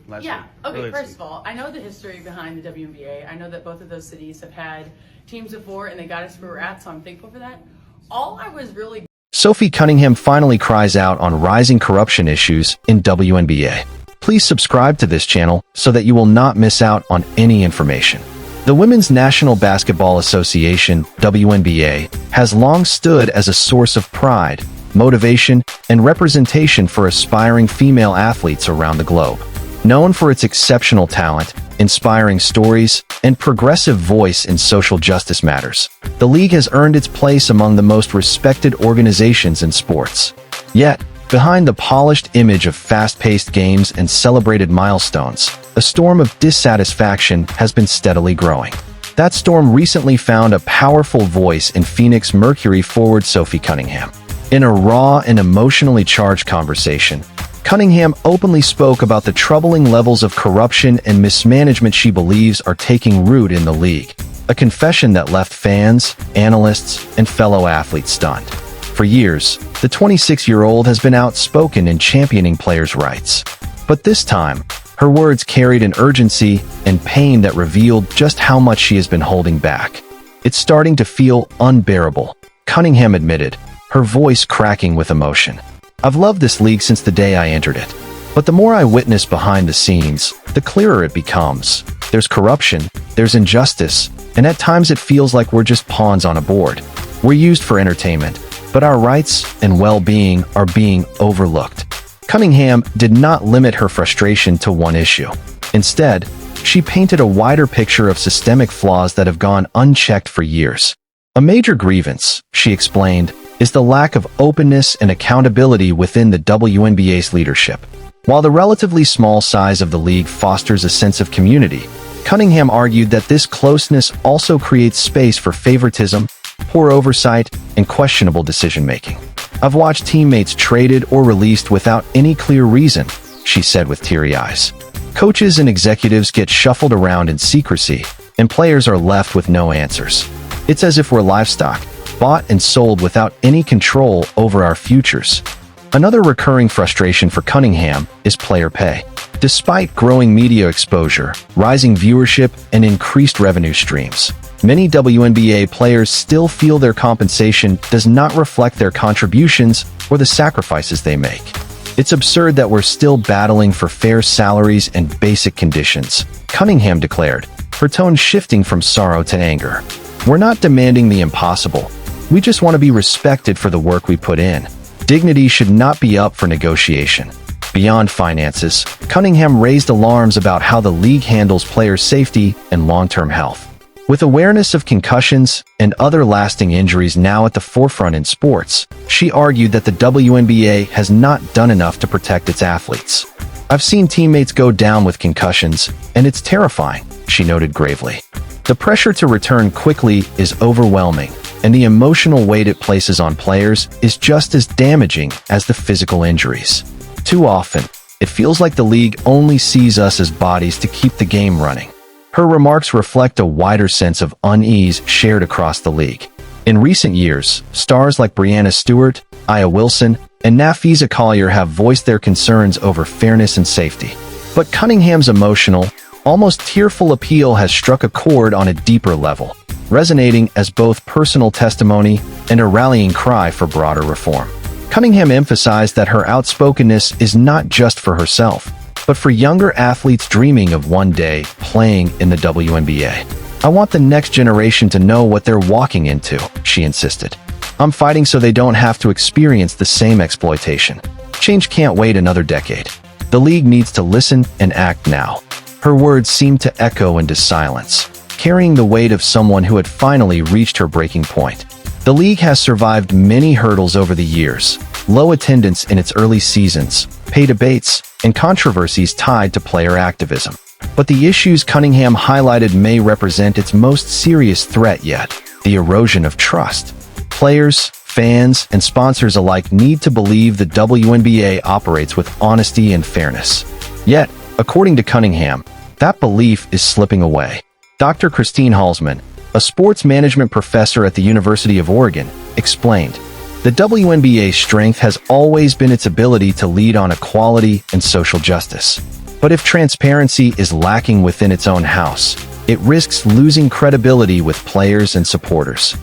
last Yeah. week. Okay. First of all, I know the history behind the WNBA. I know that both of those cities have had teams before, and they got us where we're at. So I'm thankful for that. All I was really Sophie Cunningham finally cries out on rising corruption issues in WNBA. Please subscribe to this channel so that you will not miss out on any information. The Women's National Basketball Association, WNBA, has long stood as a source of pride, motivation, and representation for aspiring female athletes around the globe. Known for its exceptional talent, inspiring stories, and progressive voice in social justice matters, the league has earned its place among the most respected organizations in sports. Yet, behind the polished image of fast-paced games and celebrated milestones, a storm of dissatisfaction has been steadily growing. That storm recently found a powerful voice in Phoenix Mercury forward Sophie Cunningham. In a raw and emotionally charged conversation, Cunningham openly spoke about the troubling levels of corruption and mismanagement she believes are taking root in the league, a confession that left fans, analysts, and fellow athletes stunned. For years, the 26-year-old has been outspoken in championing players' rights. But this time, her words carried an urgency and pain that revealed just how much she has been holding back. "It's starting to feel unbearable," Cunningham admitted, her voice cracking with emotion. "I've loved this league since the day I entered it. But the more I witness behind the scenes, the clearer it becomes. There's corruption, there's injustice, and at times it feels like we're just pawns on a board. We're used for entertainment, but our rights and well-being are being overlooked." Cunningham did not limit her frustration to one issue. Instead, she painted a wider picture of systemic flaws that have gone unchecked for years. "A major grievance," she explained, "is the lack of openness and accountability within the WNBA's leadership." While the relatively small size of the league fosters a sense of community, Cunningham argued that this closeness also creates space for favoritism, poor oversight, and questionable decision-making. "I've watched teammates traded or released without any clear reason," she said with teary eyes. "Coaches and executives get shuffled around in secrecy, and players are left with no answers. It's as if we're livestock, bought and sold without any control over our futures." Another recurring frustration for Cunningham is player pay. Despite growing media exposure, rising viewership, and increased revenue streams, many WNBA players still feel their compensation does not reflect their contributions or the sacrifices they make. "It's absurd that we're still battling for fair salaries and basic conditions," Cunningham declared, her tone shifting from sorrow to anger. "We're not demanding the impossible. We just want to be respected for the work we put in. Dignity should not be up for negotiation." Beyond finances, Cunningham raised alarms about how the league handles players' safety and long-term health. With awareness of concussions and other lasting injuries now at the forefront in sports, she argued that the WNBA has not done enough to protect its athletes. "I've seen teammates go down with concussions, and it's terrifying," she noted gravely. "The pressure to return quickly is overwhelming, and the emotional weight it places on players is just as damaging as the physical injuries. Too often, it feels like the league only sees us as bodies to keep the game running." Her remarks reflect a wider sense of unease shared across the league. In recent years, stars like Breanna Stewart, Aya Wilson, and Nafisa Collier have voiced their concerns over fairness and safety. But Cunningham's emotional, almost tearful appeal has struck a chord on a deeper level, resonating as both personal testimony and a rallying cry for broader reform. Cunningham emphasized that her outspokenness is not just for herself, but for younger athletes dreaming of one day playing in the WNBA. "I want the next generation to know what they're walking into," she insisted. "I'm fighting so they don't have to experience the same exploitation. Change can't wait another decade. The league needs to listen and act now." Her words seemed to echo into silence, carrying the weight of someone who had finally reached her breaking point. The league has survived many hurdles over the years: low attendance in its early seasons, pay debates, and controversies tied to player activism. But the issues Cunningham highlighted may represent its most serious threat yet: the erosion of trust. Players, fans, and sponsors alike need to believe the WNBA operates with honesty and fairness. Yet, according to Cunningham, that belief is slipping away. Dr. Christine Halsman, a sports management professor at the University of Oregon, explained, "The WNBA's strength has always been its ability to lead on equality and social justice. But if transparency is lacking within its own house, it risks losing credibility with players and supporters.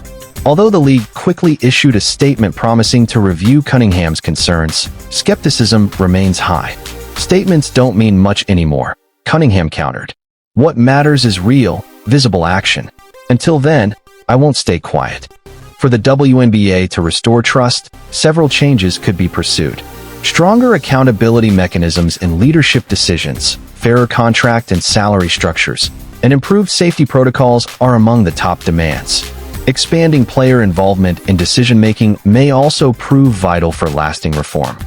Although the league quickly issued a statement promising to review Cunningham's concerns, skepticism remains high. Statements don't mean much anymore, Cunningham countered. What matters is real, visible action. Until then, I won't stay quiet. For the WNBA to restore trust, several changes could be pursued. Stronger accountability mechanisms in leadership decisions, fairer contract and salary structures, and improved safety protocols are among the top demands. Expanding player involvement in decision-making may also prove vital for lasting reform.